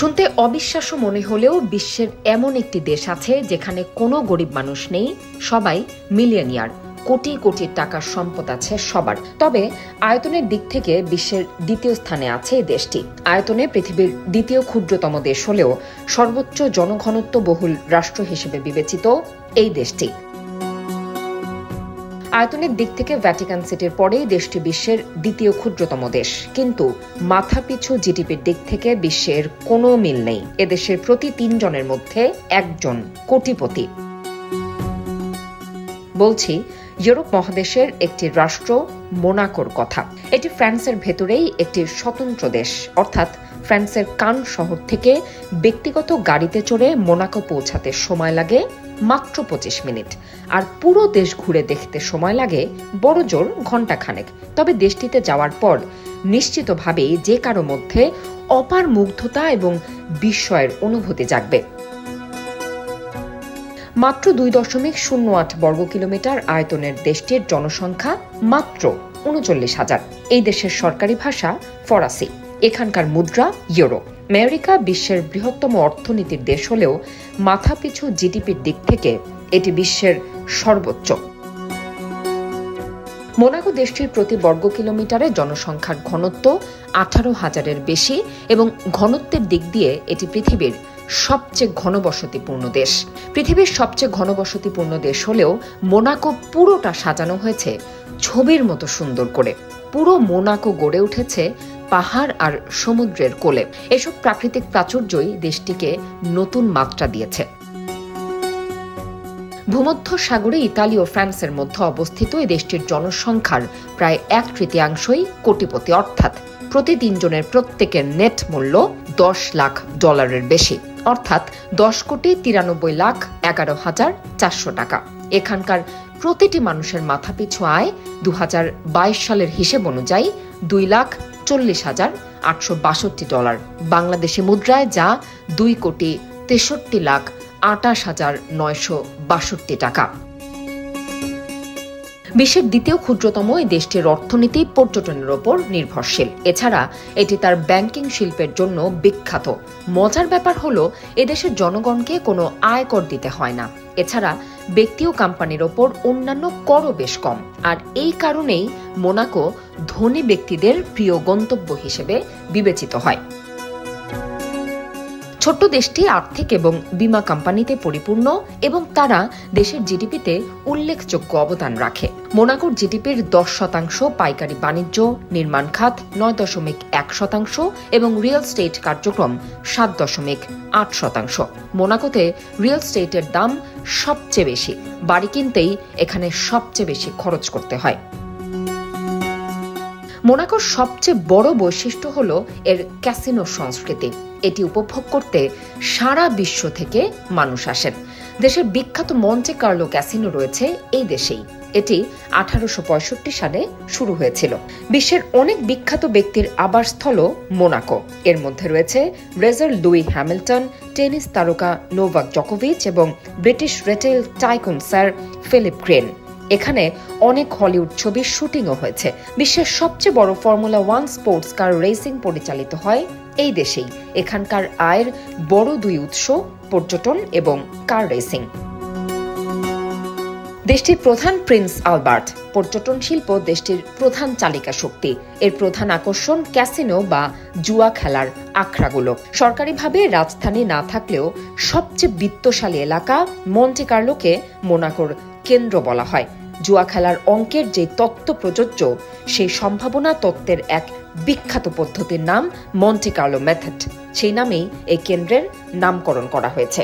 শুনতে অবিশ্বাস্য মনে হলেও বিশ্বের এমন একটি দেশ আছে যেখানে কোনো গরিব মানুষ নেই, সবাই মিলিয়নিয়ার, কোটি কোটি টাকার সম্পদ আছে সবার। তবে আয়তনের দিক থেকে বিশ্বের দ্বিতীয় স্থানে আছে এই দেশটি। আয়তনে পৃথিবীর দ্বিতীয় ক্ষুদ্রতম দেশ হলেও সর্বোচ্চ জনঘনত্ব বহুল রাষ্ট্র হিসেবে বিবেচিত এই দেশটি। আয়তনের দিক থেকে ভ্যাটিকান সিটির পরেই দেশটি বিশ্বের দ্বিতীয় ক্ষুদ্রতম দেশ, কিন্তু মাথাপিছু জিডিপির দিক থেকে বিশ্বের কোনো মিল নেই। এদেশের প্রতি ৩ জনের মধ্যে 1 জন কোটিপতি। বলছি ইউরোপ মহাদেশের একটি রাষ্ট্র মোনাকোর কথা। এটি ফ্রান্সের ভেতরেই একটি স্বতন্ত্র দেশ, অর্থাৎ ফ্রান্সের কান শহর থেকে ব্যক্তিগত গাড়িতে চড়ে মোনাকো পৌঁছাতে সময় লাগে মাত্র 25 মিনিট, আর পুরো দেশ ঘুরে দেখতে সময় লাগে বড়জোর ঘণ্টাখানেক। তবে দেশটিতে যাওয়ার পর নিশ্চিতভাবেই যে কারো মধ্যে অপার মুগ্ধতা এবং বিস্ময়ের অনুভূতি জাগবে। মাত্র 2.08 বর্গ কিলোমিটার আয়তনের দেশটির জনসংখ্যা মাত্র 39,000। এই দেশের সরকারি ভাষা ফরাসি। এখানকার মুদ্রা ইউরো। আমেরিকা বিশ্বের বৃহত্তম অর্থনীতির দেশ হলেও মাথাপিছু জিডিপির দিক থেকে এটি বিশ্বের সর্বোচ্চ। মোনাকো দেশটির প্রতি বর্গ কিলোমিটারে জনসংখ্যার ঘনত্ব 18,000-এর বেশি এবং ঘনত্বের দিক দিয়ে এটি পৃথিবীর সবচেয়ে ঘনবসতিপূর্ণ দেশ। পৃথিবীর সবচেয়ে ঘনবসতিপূর্ণ দেশ হলেও মোনাকো পুরোটা সাজানো হয়েছে ছবির মতো সুন্দর করে। পুরো মোনাকো গড়ে উঠেছে পাহাড় আর সমুদ্রের কোলে। এসব প্রাকৃতিক প্রাচুর্যই দেশটিকে নতুন মাত্রা দিয়েছে। ভূমধ্য সাগরে ইতালি ও ফ্রান্সের মধ্যে অবস্থিত এই দেশটির জনসংখ্যার প্রায় 1/3 কোটিপতি, অর্থাৎ প্রতি 3 জনের প্রত্যেকের নেট মূল্য $10 লাখ বেশি, অর্থাৎ 10,93,11,400 টাকা। এখানকার প্রতিটি মানুষের মাথাপিছু আয় 2022 সালের হিসেব অনুযায়ী $2,40,862, বাংলাদেশি মুদ্রায় যা $2,63,28,962 টাকা। বিশ্বের দ্বিতীয় ক্ষুদ্রতম এই দেশটির অর্থনীতি পর্যটনের ওপর নির্ভরশীল। এছাড়া এটি তার ব্যাংকিং শিল্পের জন্য বিখ্যাত। মজার ব্যাপার হলো এদেশের জনগণকে কোনো আয়কর দিতে হয় না। এছাড়া ব্যক্তি ও কোম্পানির ওপর অন্যান্য করও বেশ কম, আর এই কারণেই মোনাকো ধনী ব্যক্তিদের প্রিয় গন্তব্য হিসেবে বিবেচিত হয়। ছোট্ট দেশটি আর্থিক এবং বীমা কোম্পানিতে পরিপূর্ণ এবং তারা দেশের জিডিপিতে উল্লেখযোগ্য অবদান রাখে। মোনাকোর জিডিপির 10% পাইকারি বাণিজ্য, নির্মাণ খাত 9.1% এবং রিয়েল এস্টেট কার্যক্রম 7.8%। মোনাকোতে রিয়েল এস্টেটের দাম সবচেয়ে বেশি। বাড়ি কিনতেই এখানে সবচেয়ে বেশি খরচ করতে হয়। মোনাকোর সবচেয়ে বড় বৈশিষ্ট্য হলো এর ক্যাসিনো সংস্কৃতি। এটি উপভোগ করতে সারা বিশ্ব থেকে মানুষ আসেন। দেশের বিখ্যাত মন্টে কার্লো ক্যাসিনো রয়েছে এই দেশেই। এটি 1865 সালে শুরু হয়েছিল। বিশ্বের অনেক বিখ্যাত ব্যক্তির আবাসস্থলও মোনাকো। এর মধ্যে রয়েছে রেজার লুই হ্যামিল্টন, টেনিস তারকা নোভাক জোকোভিচ এবং British retail tycoon sir Philip Green. এখানে অনেক হলিউড ছবির শুটিংও হয়েছে। বিশ্বের সবচেয়ে বড় ফর্মুলা 1 স্পোর্টস কার রেসিং পরিচালিত হয় এই দেশেই। এখানকার আয়ের বড় 2 উৎস পর্যটন এবং কার রেসিং। দেশটির প্রধান প্রিন্স আলবার্ট। পর্যটন শিল্প দেশটির প্রধান চালিকা শক্তি। এর প্রধান আকর্ষণ ক্যাসিনো বা জুয়া খেলার আখড়াগুলো। সরকারিভাবে রাজধানী না থাকলেও সবচেয়ে বিত্তশালী এলাকা মন্টে কার্লোকে মোনাকোর কেন্দ্র বলা হয়। জুয়া খেলার অঙ্কের যে তত্ত্ব প্রযোজ্য, সেই সম্ভাবনা তত্ত্বের এক বিখ্যাত পদ্ধতির নাম মন্টে কার্লো মেথড। সেই নামেই এই কেন্দ্রের নামকরণ করা হয়েছে।